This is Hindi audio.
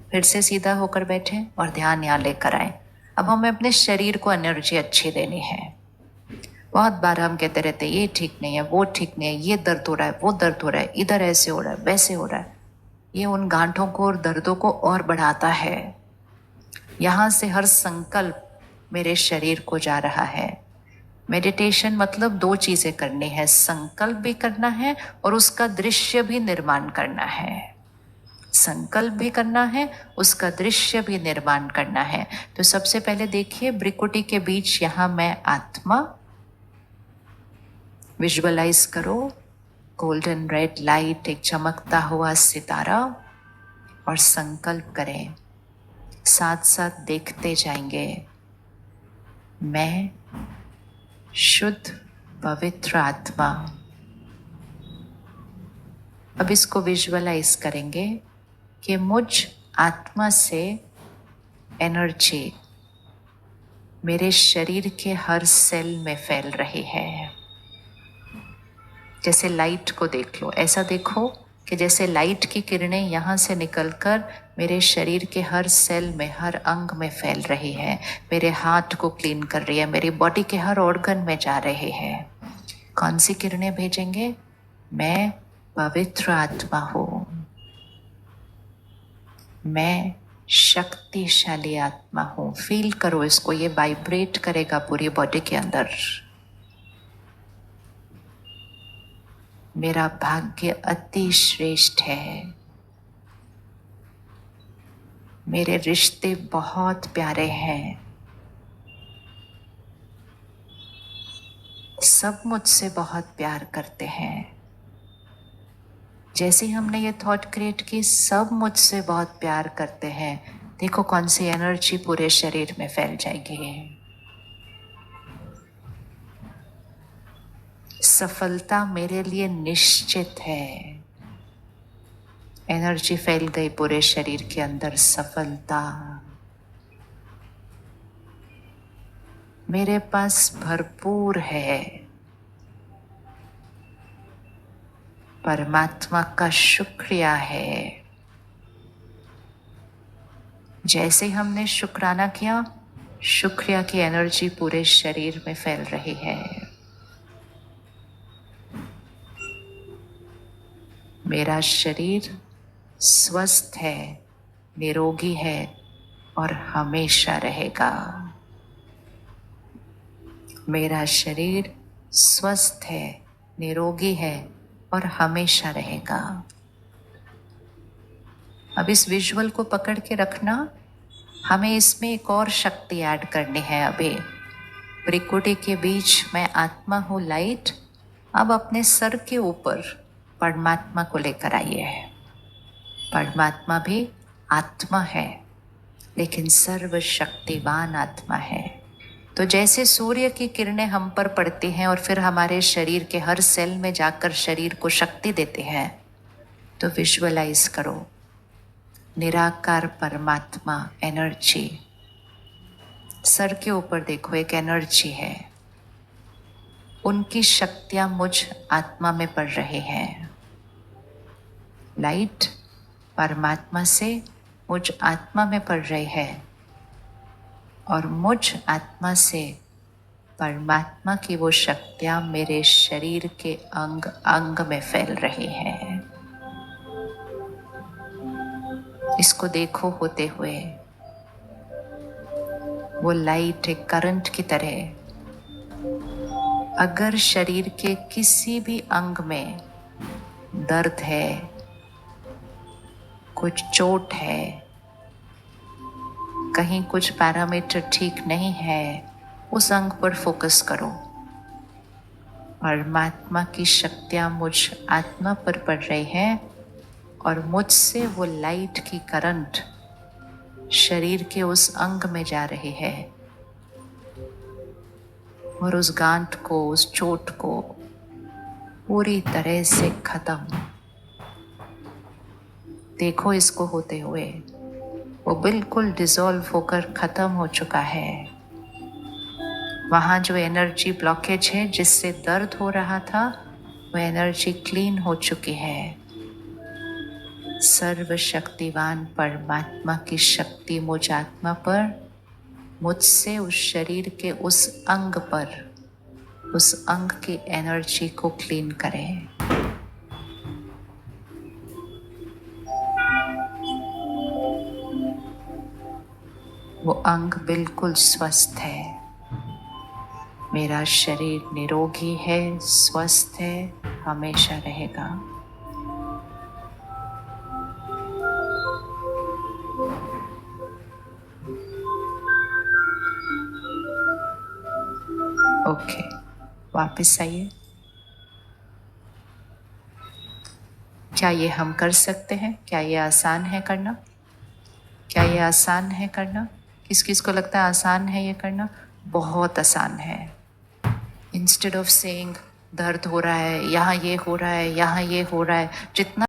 फिर से सीधा होकर बैठें और ध्यान यहाँ लेकर आए। अब हमें अपने शरीर को एनर्जी अच्छी देनी है। बहुत बार हम कहते रहते हैं ये ठीक नहीं है, वो ठीक नहीं है, ये दर्द हो रहा है, वो दर्द हो रहा है, इधर ऐसे हो रहा है, वैसे हो रहा है। ये उन गांठों को और दर्दों को और बढ़ाता है। यहाँ से हर संकल्प मेरे शरीर को जा रहा है। मेडिटेशन मतलब दो चीजें करनी है, संकल्प भी करना है और उसका दृश्य भी निर्माण करना है। संकल्प भी करना है, उसका दृश्य भी निर्माण करना है। तो सबसे पहले देखिए, भ्रिकुटी के बीच यहां मैं आत्मा विजुअलाइज करो। गोल्डन रेड लाइट, एक चमकता हुआ सितारा, और संकल्प करें। साथ साथ देखते जाएंगे, मैं शुद्ध पवित्र आत्मा। अब इसको विजुअलाइज करेंगे कि मुझ आत्मा से एनर्जी मेरे शरीर के हर सेल में फैल रही है। जैसे लाइट को देख लो, ऐसा देखो कि जैसे लाइट की किरणें यहाँ से निकलकर मेरे शरीर के हर सेल में, हर अंग में फैल रही है, मेरे हाथ को क्लीन कर रही है, मेरी बॉडी के हर ऑर्गन में जा रही है। कौन सी किरणें भेजेंगे? मैं पवित्र आत्मा हूँ, मैं शक्तिशाली आत्मा हूँ। फील करो इसको, ये वाइब्रेट करेगा पूरी बॉडी के अंदर। मेरा भाग्य अति श्रेष्ठ है, मेरे रिश्ते बहुत प्यारे हैं, सब मुझसे बहुत प्यार करते हैं। जैसे हमने ये थॉट क्रिएट की, सब मुझसे बहुत प्यार करते हैं, देखो कौन सी एनर्जी पूरे शरीर में फैल जाएगी। सफलता मेरे लिए निश्चित है। एनर्जी फैल गई पूरे शरीर के अंदर। सफलता मेरे पास भरपूर है। परमात्मा का शुक्रिया है। जैसे हमने शुक्राना किया, शुक्रिया की एनर्जी पूरे शरीर में फैल रही है। मेरा शरीर स्वस्थ है, निरोगी है और हमेशा रहेगा। मेरा शरीर स्वस्थ है, निरोगी है और हमेशा रहेगा। अब इस विजुअल को पकड़ के रखना। हमें इसमें एक और शक्ति ऐड करनी है। अभी भ्रिकुटी के बीच मैं आत्मा हूँ, लाइट। अब अपने सर के ऊपर परमात्मा को लेकर आइए। परमात्मा भी आत्मा है, लेकिन सर्वशक्तिवान आत्मा है। तो जैसे सूर्य की किरणें हम पर पड़ती हैं और फिर हमारे शरीर के हर सेल में जाकर शरीर को शक्ति देते हैं, तो विजुअलाइज करो निराकार परमात्मा एनर्जी। सर के ऊपर देखो, एक एनर्जी है, उनकी शक्तियां मुझ आत्मा में पड़ रही हैं। लाइट परमात्मा से मुझ आत्मा में पड़ रही है और मुझ आत्मा से परमात्मा की वो शक्तियां मेरे शरीर के अंग अंग में फैल रही हैं। इसको देखो होते हुए। वो लाइट एक करंट की तरह अगर शरीर के किसी भी अंग में दर्द है, कुछ चोट है, कहीं कुछ पैरामीटर ठीक नहीं है, उस अंग पर फोकस करो। परमात्मा की शक्तियां मुझ आत्मा पर पड़ रही है और मुझसे वो लाइट की करंट शरीर के उस अंग में जा रही है और उस गांठ को, उस चोट को पूरी तरह से खत्म। देखो इसको होते हुए, वो बिल्कुल डिसॉल्व होकर खत्म हो चुका है। वहां जो एनर्जी ब्लॉकेज है, जिससे दर्द हो रहा था, वो एनर्जी क्लीन हो चुकी है। सर्वशक्तिवान परमात्मा की शक्ति मुझ आत्मा पर, मुझसे उस शरीर के उस अंग पर, उस अंग की एनर्जी को क्लीन करें। वो अंग बिल्कुल स्वस्थ है, मेरा शरीर निरोगी है, स्वस्थ है, हमेशा रहेगा। ओके, वापस आइए। क्या ये हम कर सकते हैं? क्या ये आसान है करना? क्या ये आसान है करना? किस किस को लगता है आसान है ये करना? बहुत आसान है। इंस्टेड ऑफ सेइंग दर्द हो रहा है, यहाँ ये हो रहा है, यहाँ ये हो रहा है, जितना